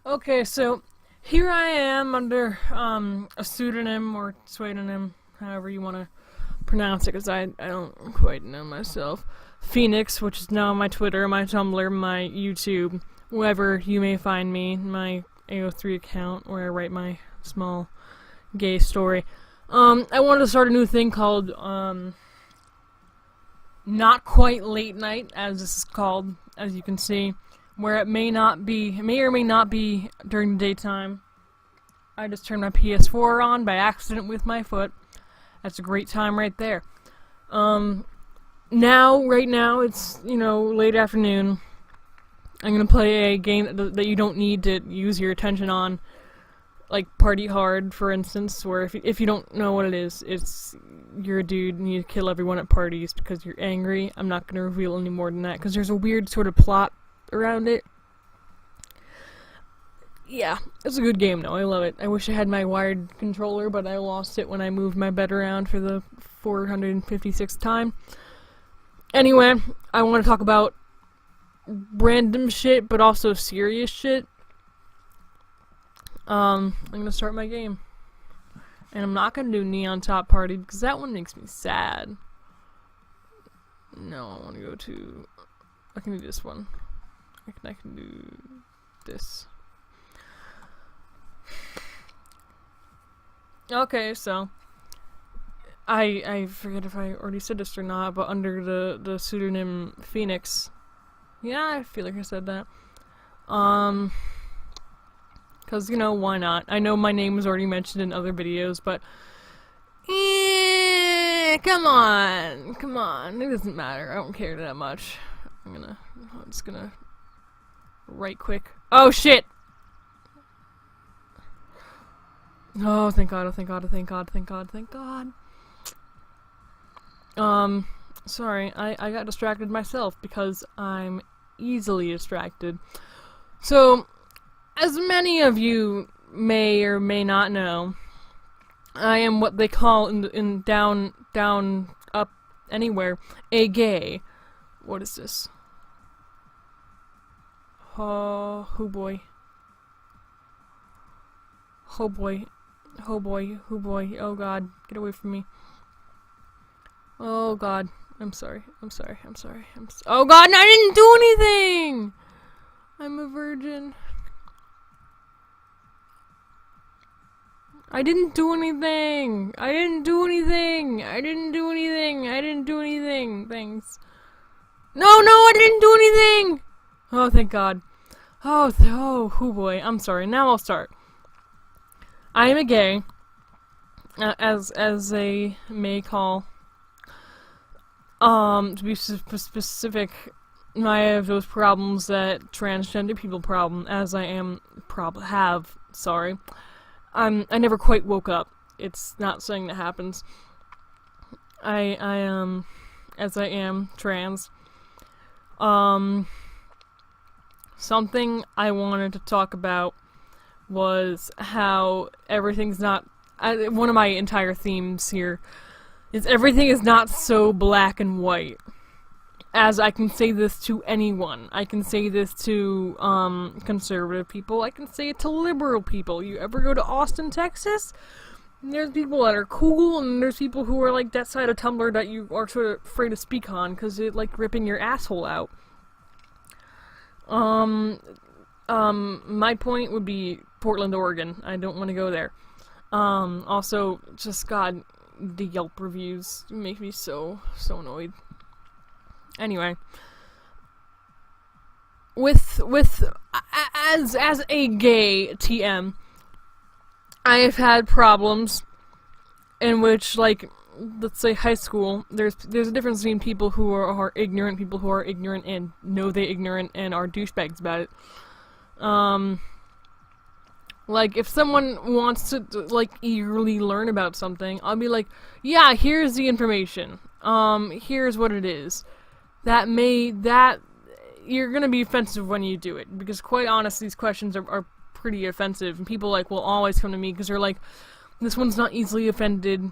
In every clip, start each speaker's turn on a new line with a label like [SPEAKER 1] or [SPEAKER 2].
[SPEAKER 1] Okay, so here I am under a pseudonym or pseudonym, however you want to pronounce it, because I don't quite know myself. Phoenix, which is now my Twitter, my Tumblr, my YouTube, wherever you may find me, my AO3 account where I write my small gay story. I wanted to start a new thing called Not Quite Late Night, as this is called, as you can see, where it may or may not be during the daytime. I just turned my PS4 on by accident with my foot. That's a great time right there. Right now, it's, late afternoon. I'm gonna play a game that you don't need to use your attention on, like Party Hard, for instance, where if you don't know what it is, you're a dude and you kill everyone at parties because you're angry. I'm not gonna reveal any more than that, because there's a weird sort of plot around it. Yeah, it's a good game though, I love it. I wish I had my wired controller, but I lost it when I moved my bed around for the 456th time. Anyway, I want to talk about random shit, but also serious shit. I'm gonna start my game. And I'm not gonna do Neon Top Party, because that one makes me sad. No, I wanna I can do this one. I can do this. Okay, so I forget if I already said this or not, but under the pseudonym Phoenix. Yeah, I feel like I said that. Cause why not? I know my name was already mentioned in other videos, but come on, it doesn't matter. I don't care that much. I'm just gonna right quick. Oh shit! Oh, thank God, oh, thank God, oh, thank God, thank God, thank God. Sorry, I got distracted myself because I'm easily distracted. So, as many of you may or may not know, I am what they call in down, up, anywhere, a gay. What is this? Oh boy. Oh boy. Oh boy. Oh boy. Oh God. Get away from me. Oh God. I'm sorry. Oh God, I didn't do anything! I'm a virgin. I didn't do anything! Thanks. No, I didn't do anything! Oh, thank God. Oh boy. I'm sorry. Now I'll start. I am a gay, as they may call. To be specific, I have those problems that transgender people have. Sorry. I never quite woke up. It's not something that happens. I am, as I am, trans. Something I wanted to talk about was how everything's not... one of my entire themes here is everything is not so black and white. As I can say this to anyone. I can say this to conservative people. I can say it to liberal people. You ever go to Austin, Texas? There's people that are cool, and there's people who are like that side of Tumblr that you are sort of afraid to speak on because it like ripping your asshole out. My point would be Portland, Oregon. I don't want to go there. Also, just God, the Yelp reviews make me so annoyed. Anyway, as a gay TM, I have had problems in which, like, let's say high school, there's a difference between people who are ignorant, people who are ignorant and know they're ignorant and are douchebags about it. Like, if someone wants to, like, eagerly learn about something, I'll be like, yeah, here's the information. Here's what it is. You're gonna be offensive when you do it, because quite honestly, these questions are pretty offensive, and people, like, will always come to me, because they're like, this one's not easily offended,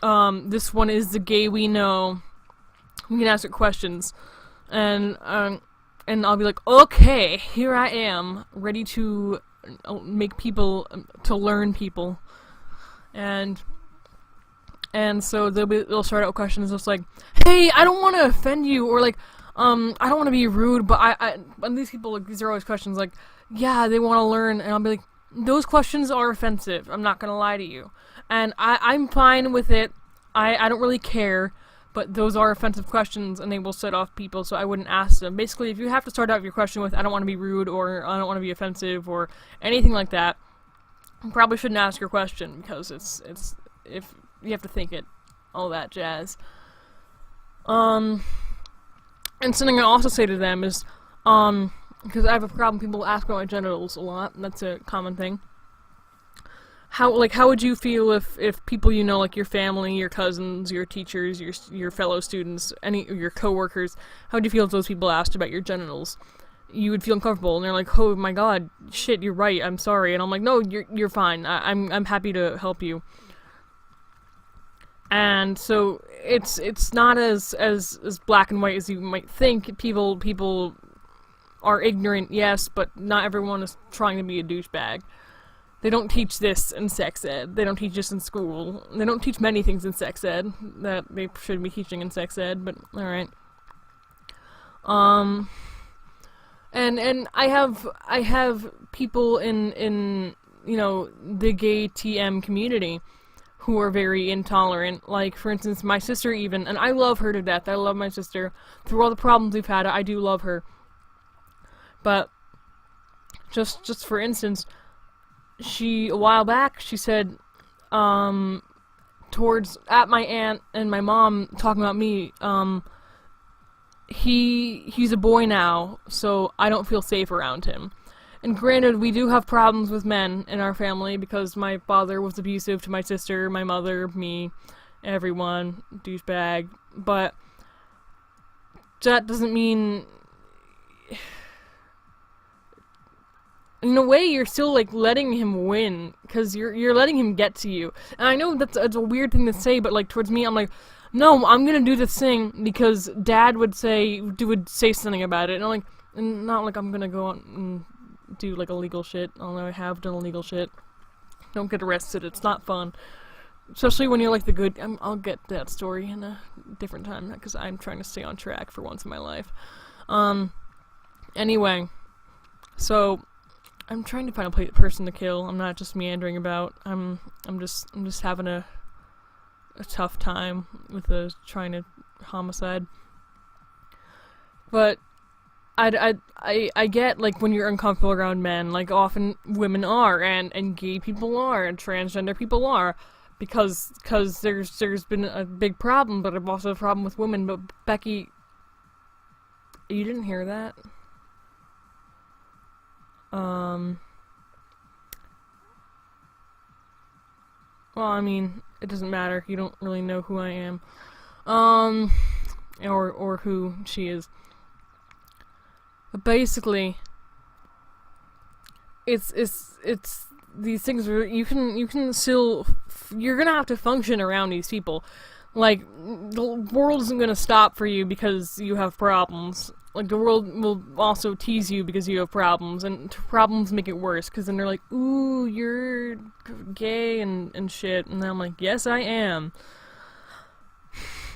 [SPEAKER 1] this one is the gay we know, we can ask it questions, and, and I'll be like, okay, here I am, ready to make people, to learn people. And so they'll start out questions just like, hey, I don't want to offend you, or like, I don't want to be rude, but and these people, like, these are always questions like, yeah, they want to learn, and I'll be like, those questions are offensive, I'm not gonna lie to you. And I'm fine with it, I don't really care, but those are offensive questions, and they will set off people, so I wouldn't ask them. Basically, if you have to start out your question with, I don't want to be rude, or I don't want to be offensive, or anything like that, you probably shouldn't ask your question, because it's if you have to think it, all that jazz. And something I also say to them is, because I have a problem, people ask about my genitals a lot, and that's a common thing. How would you feel if people you know, like your family, your cousins, your teachers, your fellow students, your coworkers, how would you feel if those people asked about your genitals? You would feel uncomfortable, and they're like, oh my god, shit, you're right, I'm sorry. And I'm like, no, you're fine, I'm happy to help you. And so it's not as black and white as you might think. People are ignorant, yes, but not everyone is trying to be a douchebag. They don't teach this in sex ed. They don't teach this in school. They don't teach many things in sex ed that they should be teaching in sex ed, but alright. And I have people in you know, the gay TM community who are very intolerant. Like, for instance, my sister even, and I love her to death. I love my sister. Through all the problems we've had, I do love her. But just for instance, a while back, she said, at my aunt and my mom talking about me, he's a boy now, so I don't feel safe around him. And granted, we do have problems with men in our family, because my father was abusive to my sister, my mother, me, everyone, douchebag, but that doesn't mean... In a way, you're still, like, letting him win, because you're letting him get to you. And I know that's a weird thing to say, but, like, towards me, I'm like, no, I'm gonna do this thing, because Dad would say something about it, and I'm like, and not like I'm gonna go on and do, like, illegal shit, although I have done illegal shit. Don't get arrested, it's not fun. Especially when you're, like, the good... I'll get that story in a different time, because I'm trying to stay on track for once in my life. Anyway, so... I'm trying to find a person to kill. I'm not just meandering about. I'm just having a tough time with trying to homicide. But I get, like, when you're uncomfortable around men, like often women are, and gay people are, and transgender people are, because there's been a big problem, but I've also a problem with women. But Becky, you didn't hear that? Well, I mean, it doesn't matter. You don't really know who I am. Or who she is. But basically, it's these things where you can still, you're gonna have to function around these people. Like, the world isn't gonna stop for you because you have problems. Like, the world will also tease you because you have problems, and problems make it worse, because then they're like, ooh, you're gay and shit, and then I'm like, yes, I am.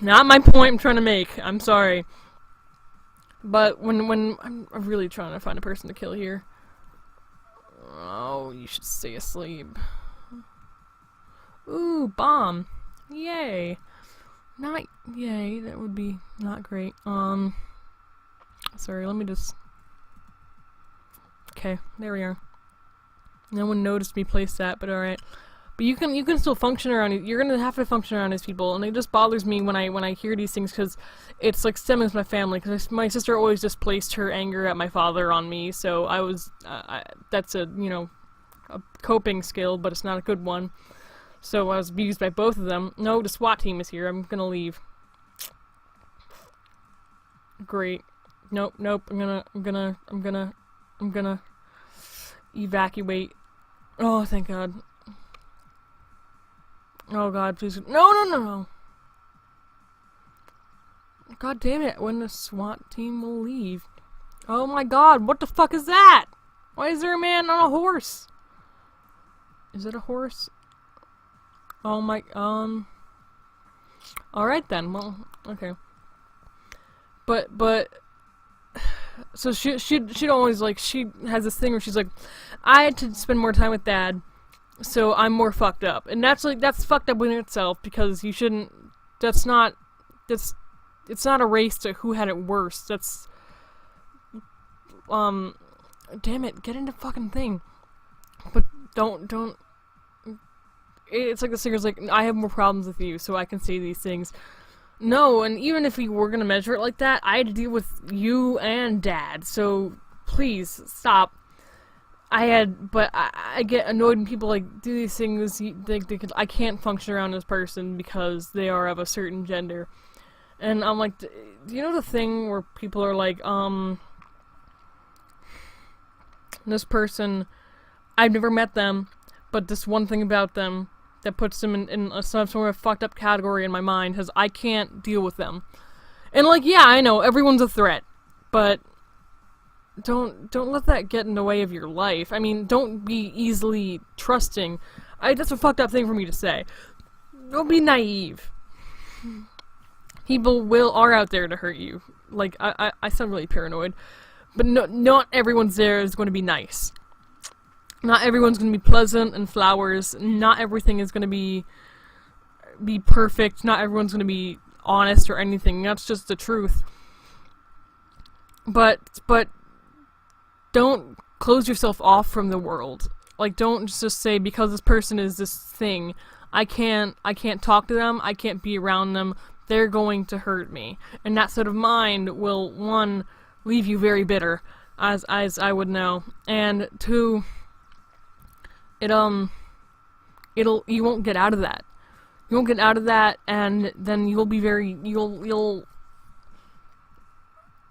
[SPEAKER 1] Not my point I'm trying to make, I'm sorry. But when I'm really trying to find a person to kill here. Oh, you should stay asleep. Ooh, bomb. Yay. Not yay, that would be not great. Sorry, let me just... Okay, there we are. No one noticed me place that, but alright. But you can still function around it. You're gonna have to function around these people, and it just bothers me when I hear these things, because it's like stemming from my family, because my sister always just placed her anger at my father on me, so I was... that's a, you know, a coping skill, but it's not a good one. So I was abused by both of them. No, the SWAT team is here. I'm gonna leave. Great. Nope. I'm gonna evacuate. Oh, thank God. Oh God, please. No. God damn it, when the SWAT team will leave. Oh my god, what the fuck is that? Why is there a man on a horse? Is it a horse? Oh my, alright then, well, okay. But, so she'd always, like, she has this thing where she's like, I had to spend more time with Dad, so I'm more fucked up. And that's, like, that's fucked up within itself, because you shouldn't, it's not a race to who had it worse. That's, damn it, get into fucking thing. But don't, it's like the singer's like, I have more problems with you, so I can say these things. No, and even if we were gonna measure it like that, I had to deal with you and Dad, so please, stop. But I get annoyed when people, like, do these things, I can't function around this person because they are of a certain gender. And I'm like, do you know the thing where people are like, this person, I've never met them, but this one thing about them that puts them in some sort of fucked up category in my mind, because I can't deal with them. And, like, yeah, I know, everyone's a threat, but don't let that get in the way of your life. I mean, don't be easily trusting. That's a fucked up thing for me to say. Don't be naive. People are out there to hurt you. Like, I sound really paranoid. But not everyone's there is going to be nice. Not everyone's going to be pleasant and flowers. Not everything is going to be perfect. Not everyone's going to be honest or anything. That's just the truth. But don't close yourself off from the world. Like, don't just say, because this person is this thing, I can't talk to them, I can't be around them, they're going to hurt me. And that sort of mind will, one, leave you very bitter, as I would know, and two, you won't get out of that. You won't get out of that, and then you'll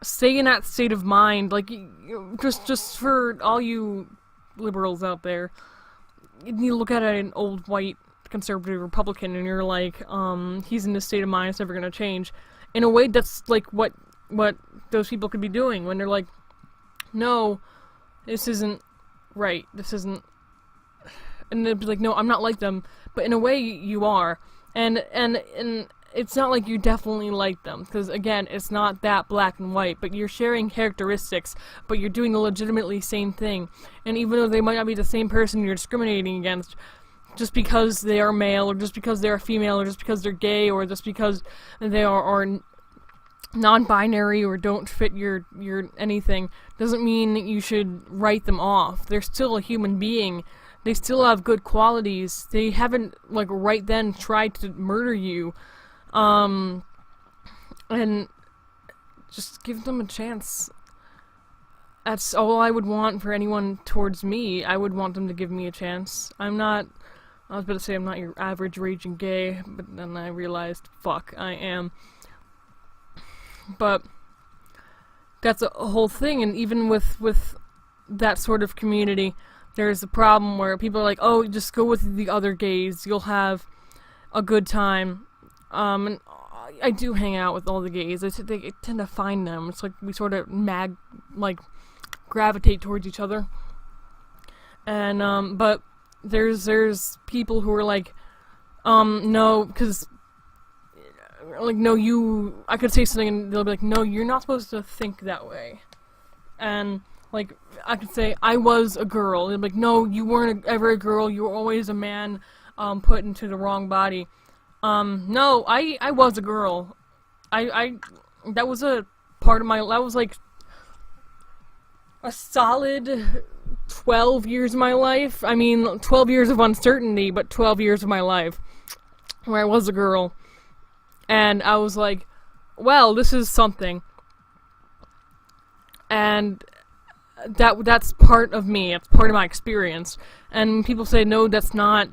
[SPEAKER 1] stay in that state of mind, like, just for all you liberals out there, you look at an old white conservative Republican and you're like, he's in this state of mind, it's never gonna change. In a way, that's like what those people could be doing when they're like, no, this isn't right, this isn't, and they'd be like, no, I'm not like them, but in a way you are, and it's not like you definitely like them, because again, it's not that black and white, but you're sharing characteristics, but you're doing the legitimately same thing, and even though they might not be the same person you're discriminating against, just because they are male, or just because they are female, or just because they're gay, or just because they are non-binary, or don't fit your anything, doesn't mean that you should write them off. They're still a human being. They still have good qualities. They haven't, like, right then tried to murder you. And just give them a chance. That's all I would want for anyone towards me. I would want them to give me a chance. I was about to say I'm not your average raging gay, but then I realized, fuck, I am. But that's a whole thing, and even with that sort of community, there's a problem where people are like, oh, just go with the other gays, you'll have a good time. And I do hang out with all the gays. I tend to find them. It's like we sort of gravitate towards each other. And, but there's people who are like, no, because, like, no, I could say something and they'll be like, no, you're not supposed to think that way. And, like, I could say, I was a girl. And they'll be like, no, you weren't ever a girl, you were always a man, put into the wrong body. No, I was a girl. That was a part of that was like a solid 12 years of my life. I mean, 12 years of uncertainty, but 12 years of my life where I was a girl. And I was like, well, this is something. And that's part of me. It's part of my experience. And people say, no, that's not,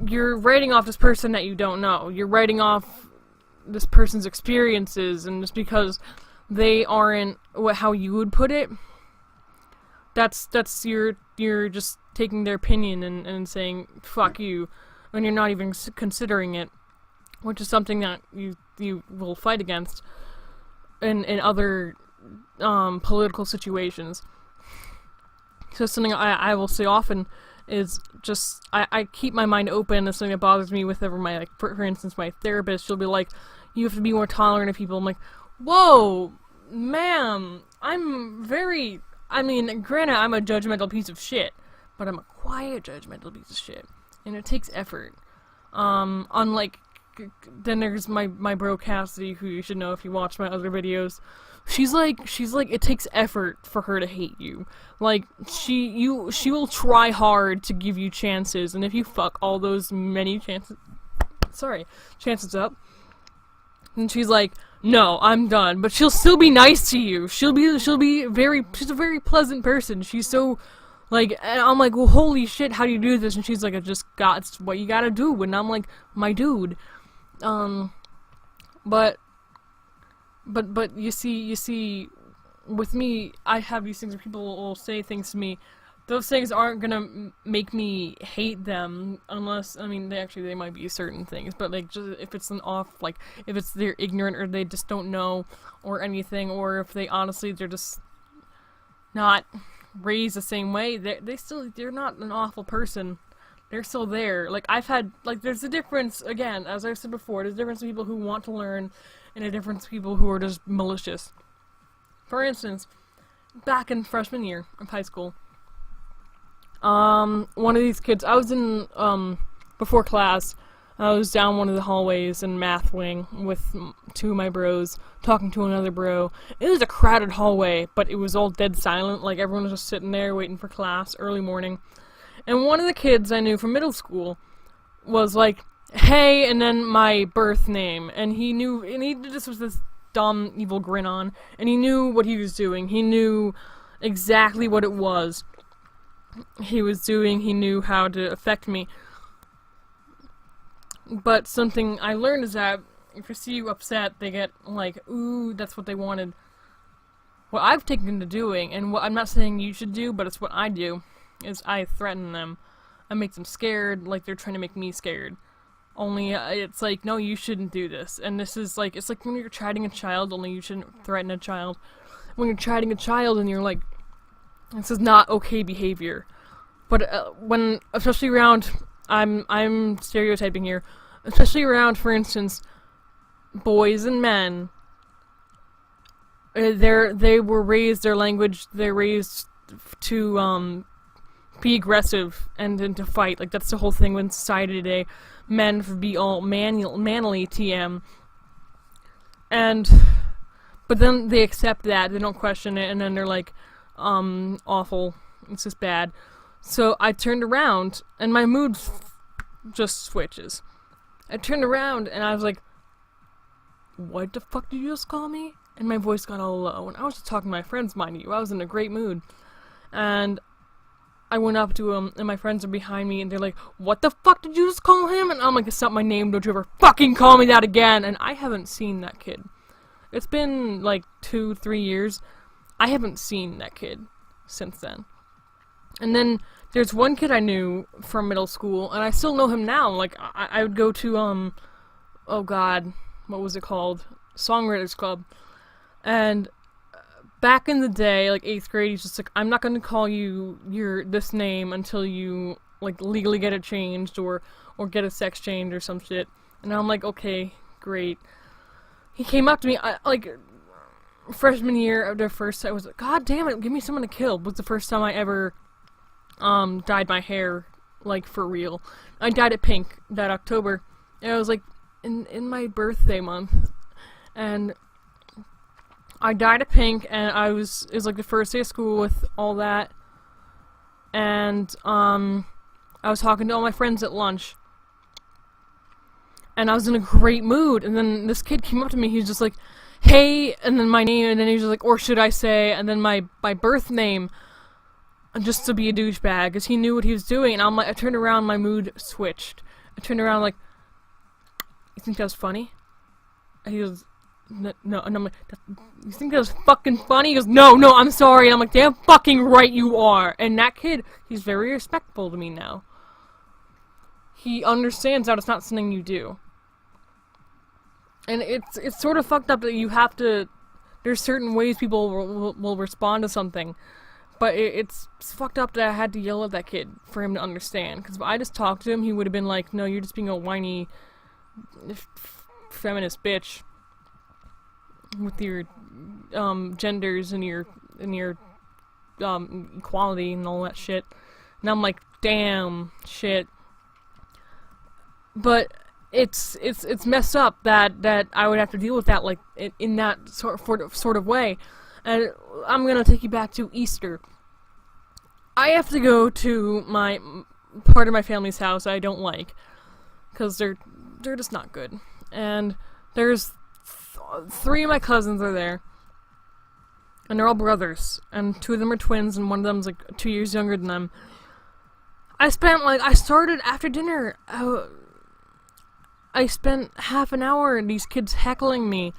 [SPEAKER 1] you're writing off this person that you don't know. You're writing off this person's experiences, and just because they aren't how you would put it, that's you're just taking their opinion and saying, fuck you, when you're not even considering it, which is something that you will fight against. in other political situations. So something I will say often is just, I keep my mind open. It's something that bothers me with my, like, for instance, my therapist. She'll be like, you have to be more tolerant of people. I'm like, whoa, ma'am, granted, I'm a judgmental piece of shit, but I'm a quiet judgmental piece of shit, and it takes effort. Unlike, then there's my bro Cassidy, who you should know if you watch my other videos. She's like, it takes effort for her to hate you. Like, she will try hard to give you chances, and if you fuck all those many chances up, then she's like, no, I'm done. But she'll still be nice to you. she's a very pleasant person. She's so, like, and I'm like, well, holy shit, how do you do this? And she's like, it's what you gotta do. And I'm like, my dude. But you see, with me, I have these things where people will say things to me. Those things aren't gonna make me hate them, unless, they might be certain things, but, like, just if it's if it's they're ignorant, or they just don't know, or anything, or if they're just not raised the same way, they're not an awful person. They're still there. Like, there's a difference, again, as I said before, there's a difference between people who want to learn, and a difference between people who are just malicious. For instance, back in freshman year of high school, one of these kids, I was in, before class, I was down one of the hallways in math wing with two of my bros, talking to another bro. It was a crowded hallway, but it was all dead silent, like everyone was just sitting there waiting for class, early morning. And one of the kids I knew from middle school was like, hey, and then my birth name, and he did this with this dumb, evil grin on, and he knew what he was doing. He knew exactly what it was he was doing. He knew how to affect me. But something I learned is that if you see you upset, they get like, ooh, that's what they wanted. What I've taken to doing, and what I'm not saying you should do, but it's what I do, is I threaten them. I make them scared, like they're trying to make me scared. Only, it's like, no, you shouldn't do this. And this is like, it's like when you're chiding a child, only you shouldn't threaten a child. When you're chiding a child and you're like, this is not okay behavior. But when, especially around, I'm stereotyping here, especially around, for instance, boys and men, they were raised, their language, they're raised to, be aggressive and to fight. Like, that's the whole thing in society today. Men be all manly TM. But then they accept that, they don't question it, and then they're like, awful, it's just bad. So I turned around, and my mood just switches. I turned around, and I was like, what the fuck did you just call me? And my voice got all low, and I was just talking to my friends, mind you. I was in a great mood. And I went up to him, and my friends are behind me, and they're like, what the fuck did you just call him? And I'm like, it's not my name, don't you ever fucking call me that again! And I haven't seen that kid. It's been, like, 2-3 years. I haven't seen that kid since then. And then, there's one kid I knew from middle school, and I still know him now. Like, I would go to, oh god, what was it called? Songwriters Club. And back in the day, like 8th grade, he's just like, I'm not gonna call you this name until you, like, legally get it changed, or get a sex change or some shit. And I'm like, okay, great. He came up to me, like, freshman year of their first, I was like, god damn it, give me someone to kill. Was the first time I ever, dyed my hair, like, for real. I dyed it pink that October, and I was like, in my birthday month, and I dyed it pink, and it was like the first day of school with all that, and, I was talking to all my friends at lunch, and I was in a great mood, and then this kid came up to me, he was just like, hey, and then my name, and then he was just like, or should I say, and then my birth name, just to be a douchebag, because he knew what he was doing, and I'm like, I turned around, my mood switched. I turned around like, you think that was funny? And he goes, no, and I'm like, you think that was fucking funny? He goes, no, I'm sorry. And I'm like, damn fucking right you are. And that kid, he's very respectful to me now. He understands that it's not something you do. And it's sort of fucked up that you have to there's certain ways people will respond to something. But it's fucked up that I had to yell at that kid for him to understand. Because if I just talked to him, he would have been like, no, you're just being a whiny feminist bitch with your genders and your equality and all that shit. And I'm like, damn shit. But it's messed up that I would have to deal with that like in that sort of way. And I'm gonna take you back to Easter. I have to go to my part of my family's house I don't like, because they're just not good. And there's three of my cousins are there, and they're all brothers, and two of them are twins, and one of them's like 2 years younger than them. I started after dinner. I spent half an hour and these kids heckling me.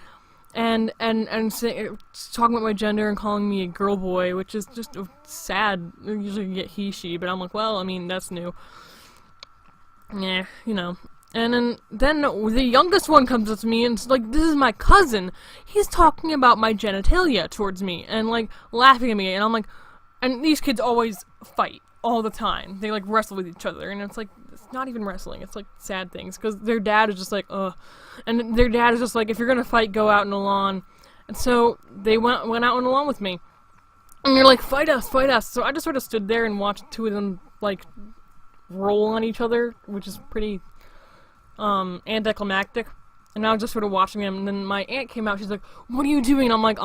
[SPEAKER 1] And talking about my gender and calling me a girl boy, which is just sad. I usually get he, she, but I'm like, well, I mean, that's new. Yeah, you know. And then the youngest one comes up to me and it's like, this is my cousin. He's talking about my genitalia towards me and like laughing at me. And I'm like, and these kids always fight all the time. They like wrestle with each other, and it's like, it's not even wrestling, it's like sad things, because their dad is just like, ugh, and their dad is just like, if you're gonna fight, go out in the lawn. And so they went out on the lawn with me, and they're like, fight us. So I just sort of stood there and watched two of them like roll on each other, which is pretty anticlimactic. And I was just sort of watching them, and then my aunt came out. She's like, what are you doing? And I'm like,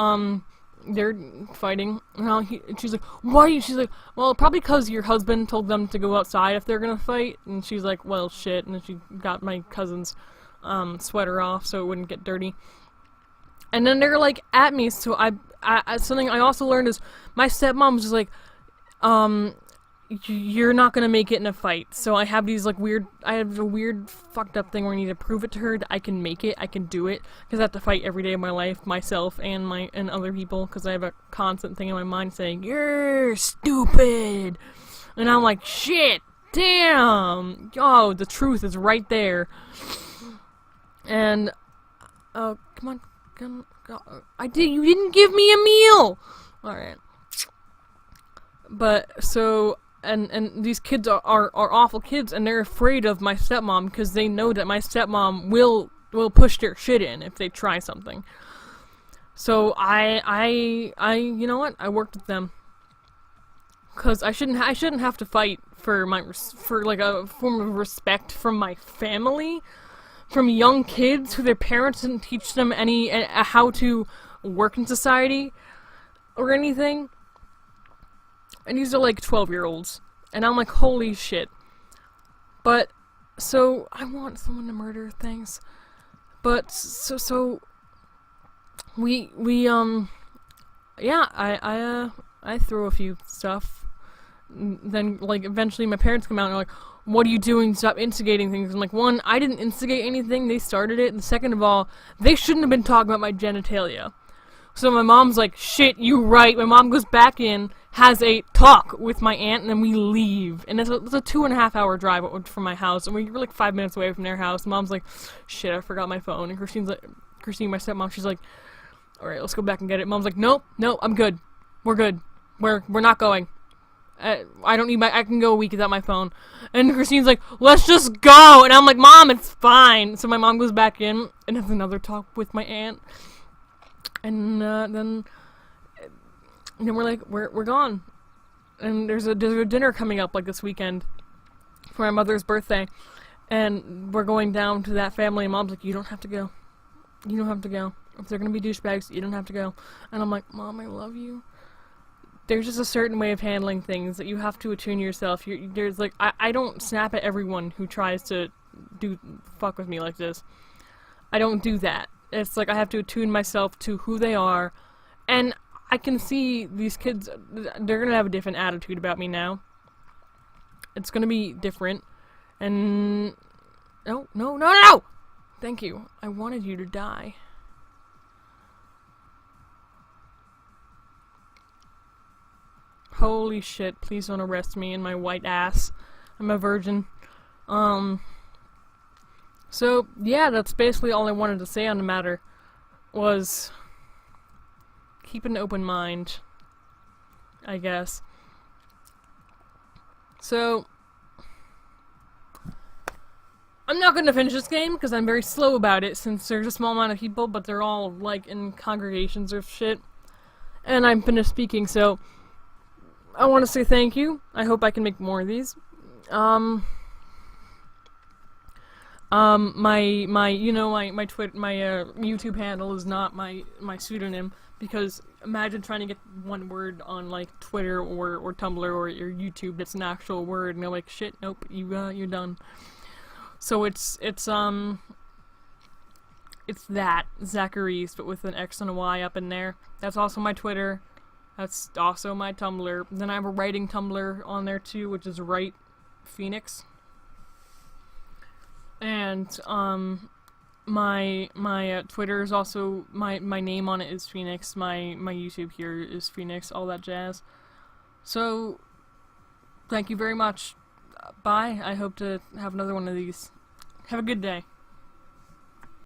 [SPEAKER 1] they're fighting. And she's like, why? She's like, well, probably because your husband told them to go outside if they're gonna fight. And she's like, well, shit. And then she got my cousin's sweater off so it wouldn't get dirty. And then they're like at me. So I something I also learned is my stepmom was just like, you're not gonna make it in a fight. So I have these like I have a weird fucked up thing where I need to prove it to her that I can make it, I can do it, because I have to fight every day of my life, myself and other people, because I have a constant thing in my mind saying, you're stupid. And I'm like, shit, damn, oh, the truth is right there. And come on, you didn't give me a meal. Alright. But so and these kids are awful kids, and they're afraid of my stepmom because they know that my stepmom will push their shit in if they try something. So I you know what? I worked with them because I shouldn't have to fight for like a form of respect from my family, from young kids who their parents didn't teach them how to work in society or anything. And these are like 12-year-olds. And I'm like, holy shit. But, so, I want someone to murder things. But, so, yeah, I throw a few stuff. Then, like, eventually my parents come out and are like, what are you doing? Stop instigating things. I'm like, one, I didn't instigate anything. They started it. And second of all, they shouldn't have been talking about my genitalia. So my mom's like, shit, you right. My mom goes back in, has a talk with my aunt, and then we leave. And it's a 2.5 hour drive from my house, and we were like 5 minutes away from their house. And Mom's like, shit, I forgot my phone. And Christine, my stepmom, she's like, alright, let's go back and get it. Mom's like, nope, I'm good. We're good. We're not going. I don't need I can go a week without my phone. And Christine's like, let's just go. And I'm like, Mom, it's fine. So my mom goes back in and has another talk with my aunt. And then we're like, we're gone. And there's a dinner coming up like this weekend for my mother's birthday, and we're going down to that family. And Mom's like, you don't have to go. You don't have to go. If they're gonna be douchebags, you don't have to go. And I'm like, Mom, I love you. There's just a certain way of handling things that you have to attune yourself. There's like, I don't snap at everyone who tries to fuck with me like this. I don't do that. It's like I have to attune myself to who they are, and I can see these kids, they're gonna have a different attitude about me now. It's gonna be different, and no! Thank you. I wanted you to die. Holy shit, please don't arrest me in my white ass. I'm a virgin. So, yeah, that's basically all I wanted to say on the matter. Was keep an open mind, I guess. So, I'm not going to finish this game because I'm very slow about it since there's a small amount of people, but they're all, like, in congregations or shit. And I'm finished speaking, so I want to say thank you. I hope I can make more of these. My YouTube handle is not my pseudonym, because imagine trying to get one word on, like, Twitter or Tumblr or your YouTube that's an actual word, and they're like, shit, nope, you're done. So it's that, Zachary's, but with an X and a Y up in there. That's also my Twitter. That's also my Tumblr. Then I have a writing Tumblr on there too, which is Write Phoenix. And my Twitter is also my name on it is Phoenix. My YouTube here is Phoenix. All that jazz. So thank you very much. Bye. I hope to have another one of these. Have a good day.